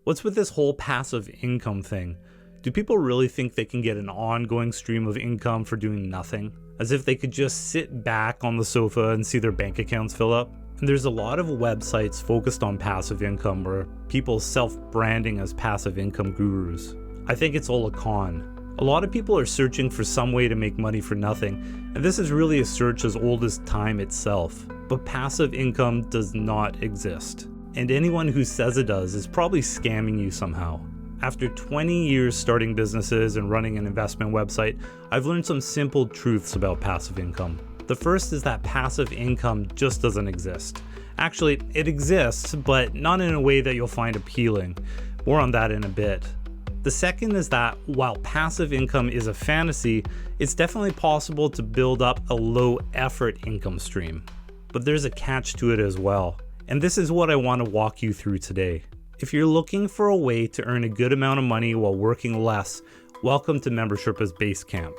What's with this whole passive income thing? Do people really think they can get an ongoing stream of income for doing nothing? As if they could just sit back on the sofa and see their bank accounts fill up? And there's a lot of websites focused on passive income or people self-branding as passive income gurus. I think it's all a con. A lot of people are searching for some way to make money for nothing, and this is really a search as old as time itself. But passive income does not exist. And anyone who says it does is probably scamming you somehow. After 20 years starting businesses and running an investment website, I've learned some simple truths about passive income. The first is that passive income just doesn't exist. Actually, it exists, but not in a way that you'll find appealing. More on that in a bit. The second is that while passive income is a fantasy, it's definitely possible to build up a low effort income stream. But there's a catch to it as well. And this is what I want to walk you through today. If you're looking for a way to earn a good amount of money while working less, welcome to Sherpa's Base Camp.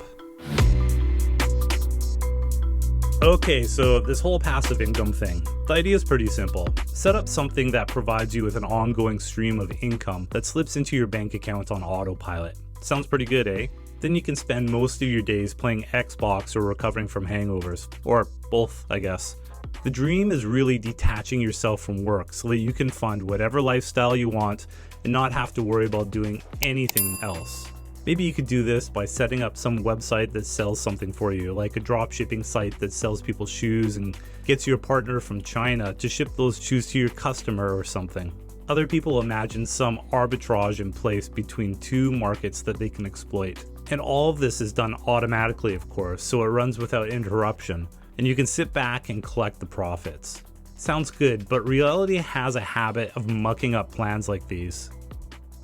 Okay, so this whole passive income thing, the idea is pretty simple. Set up something that provides you with an ongoing stream of income that slips into your bank account on autopilot. Sounds pretty good, eh? Then you can spend most of your days playing Xbox or recovering from hangovers. Or both, I guess. The dream is really detaching yourself from work so that you can fund whatever lifestyle you want and not have to worry about doing anything else. Maybe you could do this by setting up some website that sells something for you, like a dropshipping site that sells people shoes and gets your partner from China to ship those shoes to your customer or something. Other people imagine some arbitrage in place between two markets that they can exploit. And all of this is done automatically, of course, so it runs without interruption, and you can sit back and collect the profits. Sounds good, but reality has a habit of mucking up plans like these.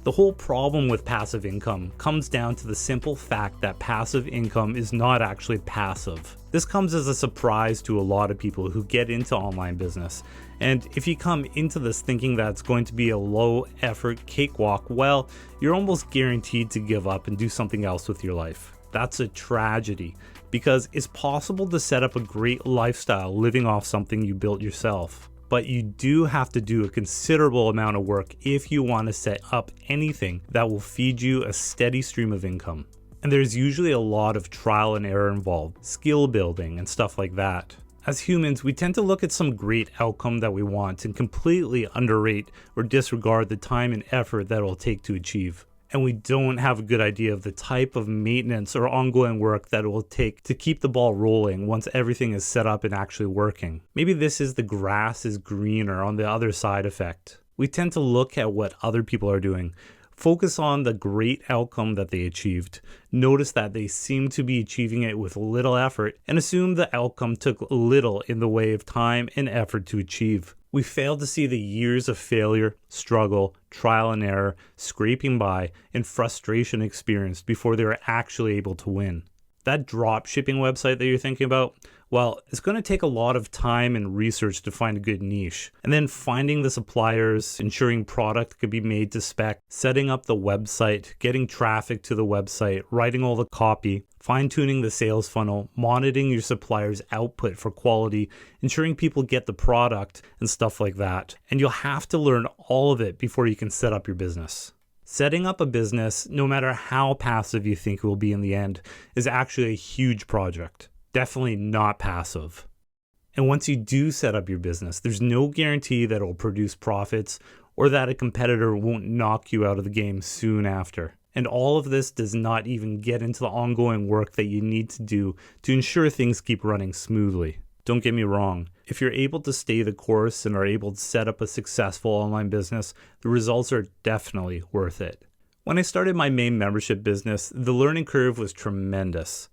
The whole problem with passive income comes down to the simple fact that passive income is not actually passive. This comes as a surprise to a lot of people who get into online business. And if you come into this thinking that it's going to be a low effort cakewalk, well, you're almost guaranteed to give up and do something else with your life. That's a tragedy, because it's possible to set up a great lifestyle living off something you built yourself. But you do have to do a considerable amount of work if you want to set up anything that will feed you a steady stream of income. And there's usually a lot of trial and error involved, skill building and stuff like that. As humans, we tend to look at some great outcome that we want and completely underrate or disregard the time and effort that it will take to achieve. And we don't have a good idea of the type of maintenance or ongoing work that it will take to keep the ball rolling once everything is set up and actually working. Maybe this is the grass is greener on the other side effect. We tend to look at what other people are doing, focus on the great outcome that they achieved, notice that they seem to be achieving it with little effort, and assume the outcome took little in the way of time and effort to achieve. We fail to see the years of failure, struggle, trial and error, scraping by, and frustration experienced before they are actually able to win. That drop shipping website that you're thinking about, well, it's going to take a lot of time and research to find a good niche. And then finding the suppliers, ensuring product could be made to spec, setting up the website, getting traffic to the website, writing all the copy, fine-tuning the sales funnel, monitoring your supplier's output for quality, ensuring people get the product, and stuff like that. And you'll have to learn all of it before you can set up your business. Setting up a business, no matter how passive you think it will be in the end, is actually a huge project. Definitely not passive. And once you do set up your business, there's no guarantee that it will produce profits or that a competitor won't knock you out of the game soon after. And all of this does not even get into the ongoing work that you need to do to ensure things keep running smoothly. Don't get me wrong, if you're able to stay the course and are able to set up a successful online business, the results are definitely worth it. When I started my main membership business, the learning curve was tremendous.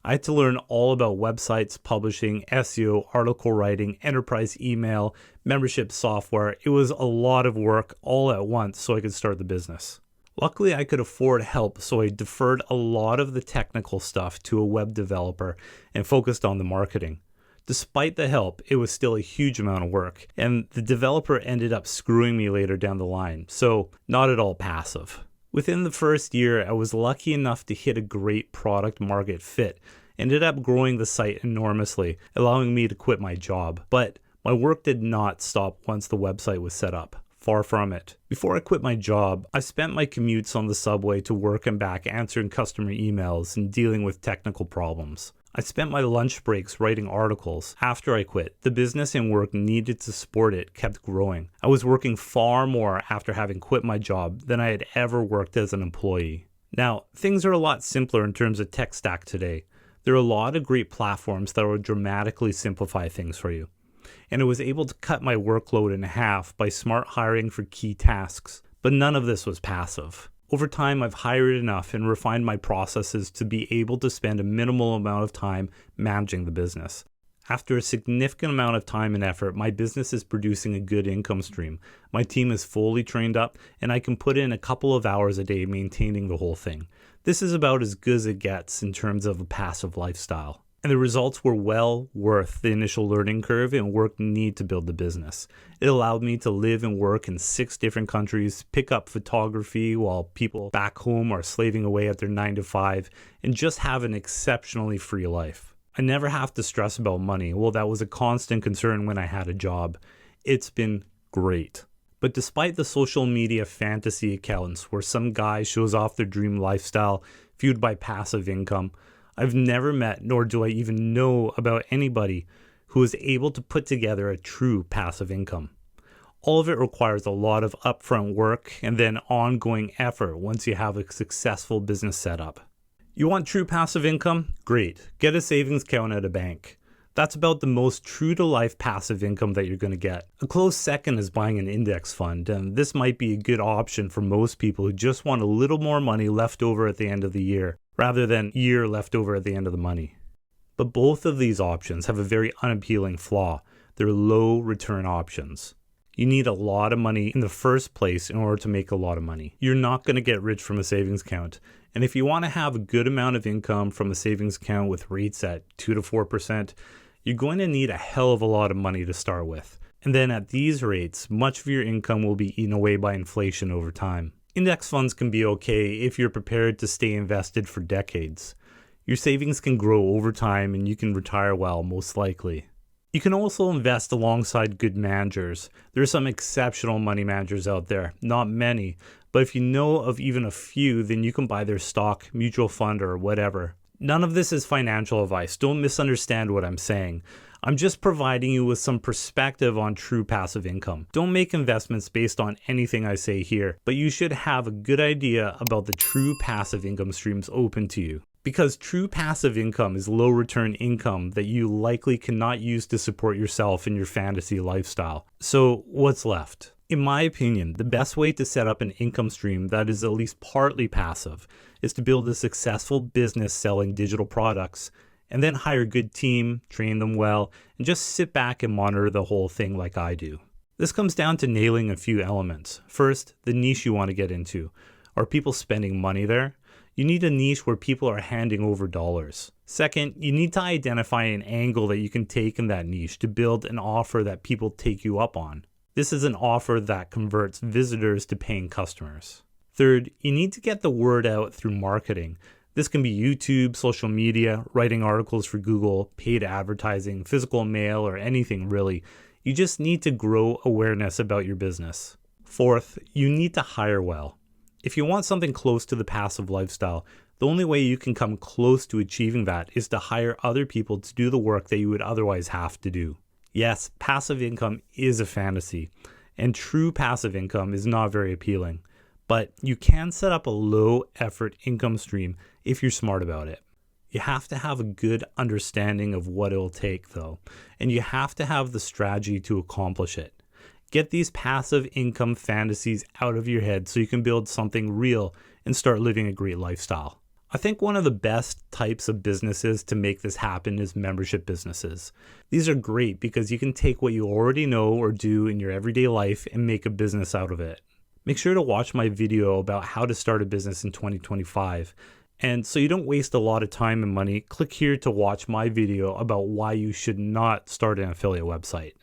I had to learn all about websites, publishing, SEO, article writing, enterprise email, membership software. It was a lot of work all at once so I could start the business. Luckily, I could afford help, so I deferred a lot of the technical stuff to a web developer and focused on the marketing. Despite the help, it was still a huge amount of work, and the developer ended up screwing me later down the line, so not at all passive. Within the first year, I was lucky enough to hit a great product market fit, ended up growing the site enormously, allowing me to quit my job. But my work did not stop once the website was set up. Far from it. Before I quit my job, I spent my commutes on the subway to work and back answering customer emails and dealing with technical problems. I spent my lunch breaks writing articles. After I quit, the business and work needed to support it kept growing. I was working far more after having quit my job than I had ever worked as an employee. Now, things are a lot simpler in terms of tech stack today. There are a lot of great platforms that will dramatically simplify things for you. And I was able to cut my workload in half by smart hiring for key tasks. But none of this was passive. Over time, I've hired enough and refined my processes to be able to spend a minimal amount of time managing the business. After a significant amount of time and effort, my business is producing a good income stream. My team is fully trained up, and I can put in a couple of hours a day maintaining the whole thing. This is about as good as it gets in terms of a passive lifestyle. And the results were well worth the initial learning curve and work needed to build the business. It allowed me to live and work in 6 different countries, pick up photography while people back home are slaving away at their 9 to 5, and just have an exceptionally free life. I never have to stress about money. Well, that was a constant concern when I had a job. It's been great. But despite the social media fantasy accounts where some guy shows off their dream lifestyle fueled by passive income, I've never met, nor do I even know about anybody who is able to put together a true passive income. All of it requires a lot of upfront work and then ongoing effort once you have a successful business setup. You want true passive income? Great. Get a savings account at a bank. That's about the most true-to-life passive income that you're going to get. A close second is buying an index fund, and this might be a good option for most people who just want a little more money left over at the end of the year, rather than year left over at the end of the money. But both of these options have a very unappealing flaw. They're low return options. You need a lot of money in the first place in order to make a lot of money. You're not going to get rich from a savings account. And if you want to have a good amount of income from a savings account with rates at 2 to 4%, you're going to need a hell of a lot of money to start with. And then at these rates, much of your income will be eaten away by inflation over time. Index funds can be okay if you're prepared to stay invested for decades. Your savings can grow over time and you can retire well, most likely. You can also invest alongside good managers. There are some exceptional money managers out there, not many, but if you know of even a few, then you can buy their stock, mutual fund, or whatever. None of this is financial advice. Don't misunderstand what I'm saying. I'm just providing you with some perspective on true passive income. Don't make investments based on anything I say here, but you should have a good idea about the true passive income streams open to you. Because true passive income is low return income that you likely cannot use to support yourself in your fantasy lifestyle. So what's left? In my opinion, the best way to set up an income stream that is at least partly passive is to build a successful business selling digital products and then hire a good team, train them well, and just sit back and monitor the whole thing like I do. This comes down to nailing a few elements. First, the niche you want to get into. Are people spending money there? You need a niche where people are handing over dollars. Second, you need to identify an angle that you can take in that niche to build an offer that people take you up on. This is an offer that converts visitors to paying customers. Third, you need to get the word out through marketing. This can be YouTube, social media, writing articles for Google, paid advertising, physical mail, or anything really. You just need to grow awareness about your business. Fourth, you need to hire well. If you want something close to the passive lifestyle, the only way you can come close to achieving that is to hire other people to do the work that you would otherwise have to do. Yes, passive income is a fantasy, and true passive income is not very appealing. But you can set up a low effort income stream if you're smart about it. You have to have a good understanding of what it'll take though, and you have to have the strategy to accomplish it. Get these passive income fantasies out of your head so you can build something real and start living a great lifestyle. I think one of the best types of businesses to make this happen is membership businesses. These are great because you can take what you already know or do in your everyday life and make a business out of it. Make sure to watch my video about how to start a business in 2025. And so you don't waste a lot of time and money, click here to watch my video about why you should not start an affiliate website.